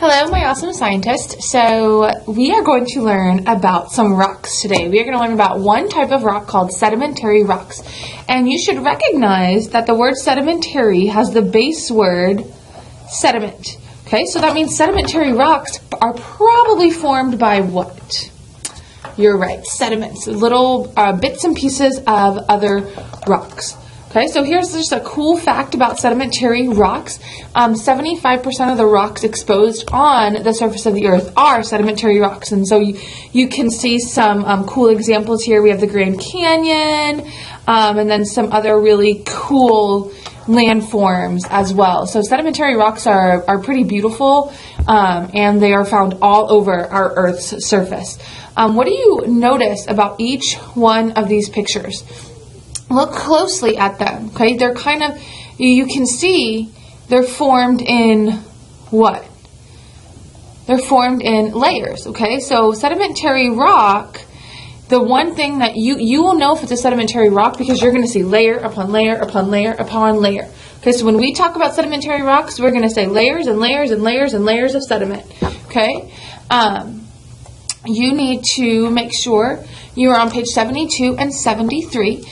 Hello, my awesome scientist. So we are going to learn about some rocks today. We are going to learn about one type of rock called sedimentary rocks. And you should recognize that the word sedimentary has the base word sediment. Okay, so that means sedimentary rocks are probably formed by what? You're right, sediments, little bits and pieces of other rocks. Okay, so here's just a cool fact about sedimentary rocks. 75% of the rocks exposed on the surface of the earth are sedimentary rocks. And so you can see some cool examples here. We have the Grand Canyon, and then some other really cool landforms as well. So sedimentary rocks are pretty beautiful, and they are found all over our Earth's surface. What do you notice about each one of these pictures? Look closely at them, okay? They're kind of, you can see they're formed in what? They're formed in layers, okay? So sedimentary rock, the one thing that you will know if it's a sedimentary rock because you're going to see layer upon layer upon layer upon layer. Okay, so when we talk about sedimentary rocks, we're going to say layers and layers and layers and layers of sediment, okay? You need to make sure you are on page 72 and 73.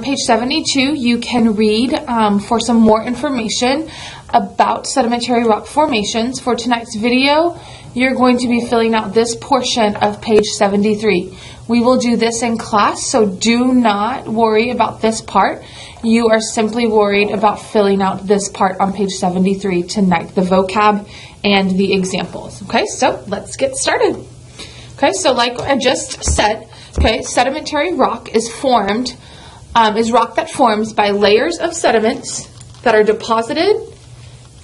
Page 72, you can read for some more information about sedimentary rock formations. For tonight's video, you're going to be filling out this portion of page 73. We will do this in class, so do not worry about this part. You are simply worried about filling out this part on page 73 tonight, the vocab and the examples. Okay, so let's get started. Okay, so like I just said, okay, sedimentary rock is formed, is rock that forms by layers of sediments that are deposited.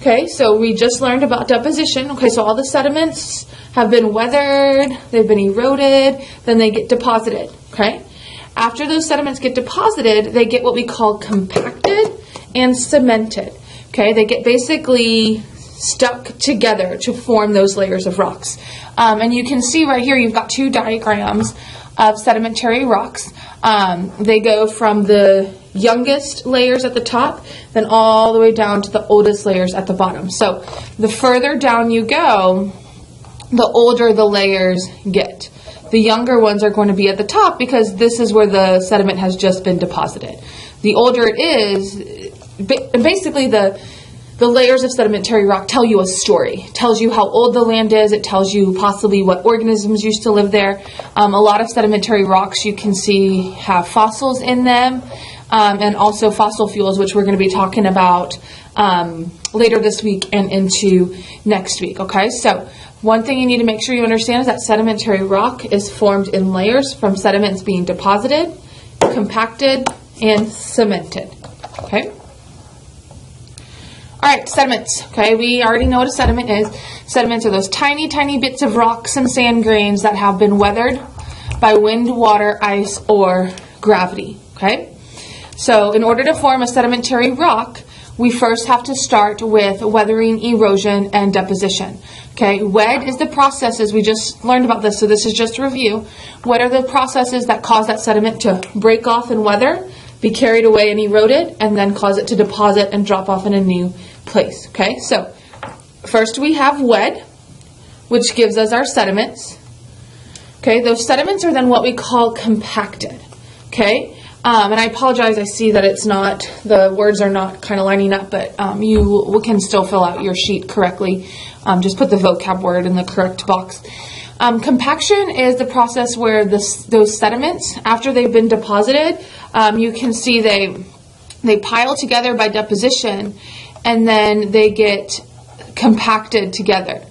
Okay, so we just learned about deposition. Okay, so all the sediments have been weathered, they've been eroded, then they get deposited. Okay, after those sediments get deposited, they get what we call compacted and cemented. Okay, they get basically stuck together to form those layers of rocks. And you can see right here, you've got two diagrams of sedimentary rocks. They go from the youngest layers at the top, then all the way down to the oldest layers at the bottom. So the further down you go, the older the layers get. The younger ones are going to be at the top because this is where the sediment has just been deposited. The older it is, basically the layers of sedimentary rock tell you a story. It tells you how old the land is. It tells you possibly what organisms used to live there. A lot of sedimentary rocks you can see have fossils in them, and also fossil fuels, which we're going to be talking about later this week and into next week. Okay, so one thing you need to make sure you understand is that sedimentary rock is formed in layers from sediments being deposited, compacted, and cemented. Okay. All right, sediments. Okay, we already know what a sediment is. Sediments are those tiny, tiny bits of rocks and sand grains that have been weathered by wind, water, ice, or gravity. Okay, so in order to form a sedimentary rock, we first have to start with weathering, erosion, and deposition. Okay, WED is the processes, we just learned about this, so this is just a review. What are the processes that cause that sediment to break off and weather, be carried away and eroded, and then cause it to deposit and drop off in a new place? Okay, so first we have WED, which gives us our sediments. Okay, those sediments are then what we call compacted. Okay, and I apologize, I see that it's not, the words are not kind of lining up, but you can still fill out your sheet correctly. Just put the vocab word in the correct box. Compaction is the process where those sediments, after they've been deposited, you can see they pile together by deposition, and then they get compacted together.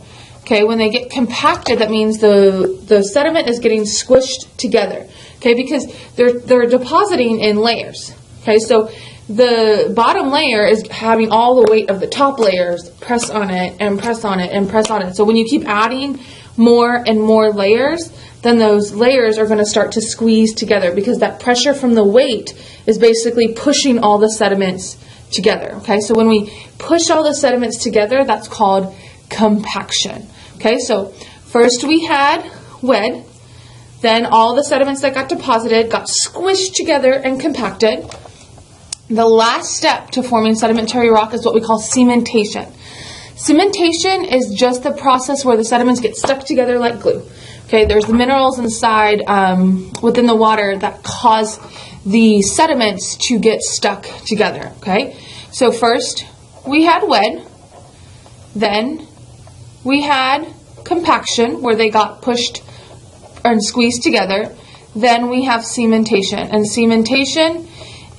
Okay, when they get compacted, that means the sediment is getting squished together. Okay, because they're depositing in layers. Okay, so the bottom layer is having all the weight of the top layers press on it and press on it and press on it. So when you keep adding more and more layers, then those layers are going to start to squeeze together because that pressure from the weight is basically pushing all the sediments together. Okay, so when we push all the sediments together, that's called compaction. Okay, so first we had WED, then all the sediments that got deposited got squished together and compacted. The last step to forming sedimentary rock is what we call cementation. Cementation is just the process where the sediments get stuck together like glue. Okay, there's the minerals inside within the water that cause the sediments to get stuck together. Okay, so first we had wet, then we had compaction where they got pushed and squeezed together. Then we have cementation, and cementation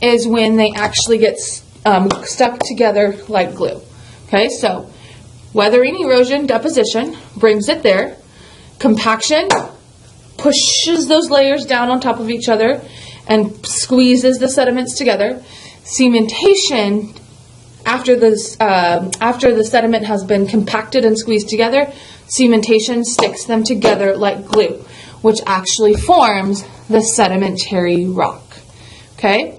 is when they actually get stuck together like glue. Okay, so weathering, erosion, deposition brings it there. Compaction pushes those layers down on top of each other and squeezes the sediments together. Cementation, after the sediment has been compacted and squeezed together, cementation sticks them together like glue, which actually forms the sedimentary rock. Okay,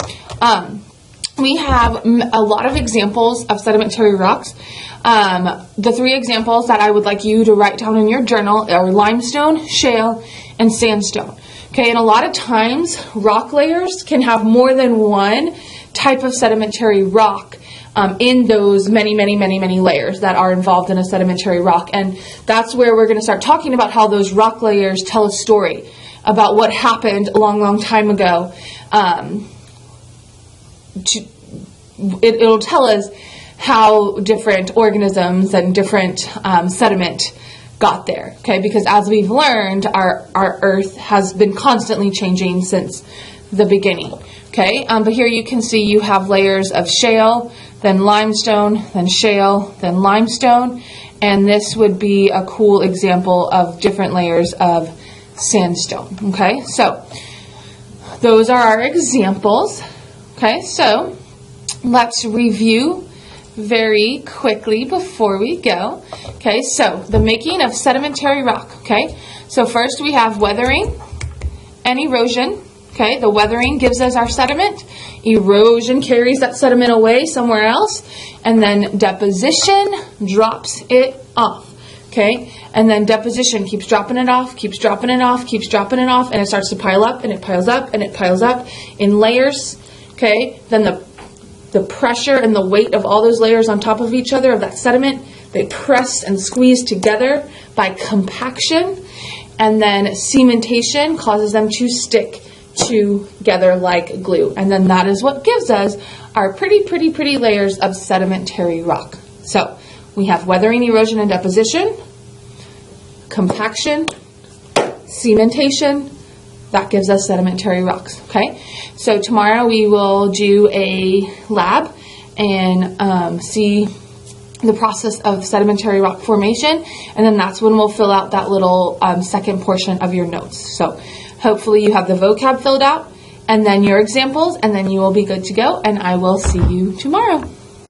we have a lot of examples of sedimentary rocks. The three examples that I would like you to write down in your journal are limestone, shale, and sandstone. Okay, and a lot of times rock layers can have more than one type of sedimentary rock in those many layers that are involved in a sedimentary rock. And that's where we're going to start talking about how those rock layers tell a story about what happened a long time ago. It'll tell us how different organisms and different sediment got there. Okay, because as we've learned, our Earth has been constantly changing since the beginning. Okay, but here you can see you have layers of shale, then limestone, then shale, then limestone, and this would be a cool example of different layers of sandstone. Okay, so those are our examples. Okay, so let's review very quickly before we go. Okay, so the making of sedimentary rock. Okay, so first we have weathering and erosion. Okay, the weathering gives us our sediment. Erosion carries that sediment away somewhere else. And then deposition drops it off. Okay, and then deposition keeps dropping it off, keeps dropping it off, keeps dropping it off, and it starts to pile up, and it piles up, and it piles up in layers. Okay, then the pressure and the weight of all those layers on top of each other of that sediment, they press and squeeze together by compaction. And then cementation causes them to stick together like glue, and then that is what gives us our pretty layers of sedimentary rock. So we have weathering, erosion, and deposition, compaction, cementation. That gives us sedimentary rocks. Okay, so tomorrow we will do a lab and see the process of sedimentary rock formation, and then that's when we'll fill out that little second portion of your notes. So hopefully you have the vocab filled out, and then your examples, and then you will be good to go, and I will see you tomorrow.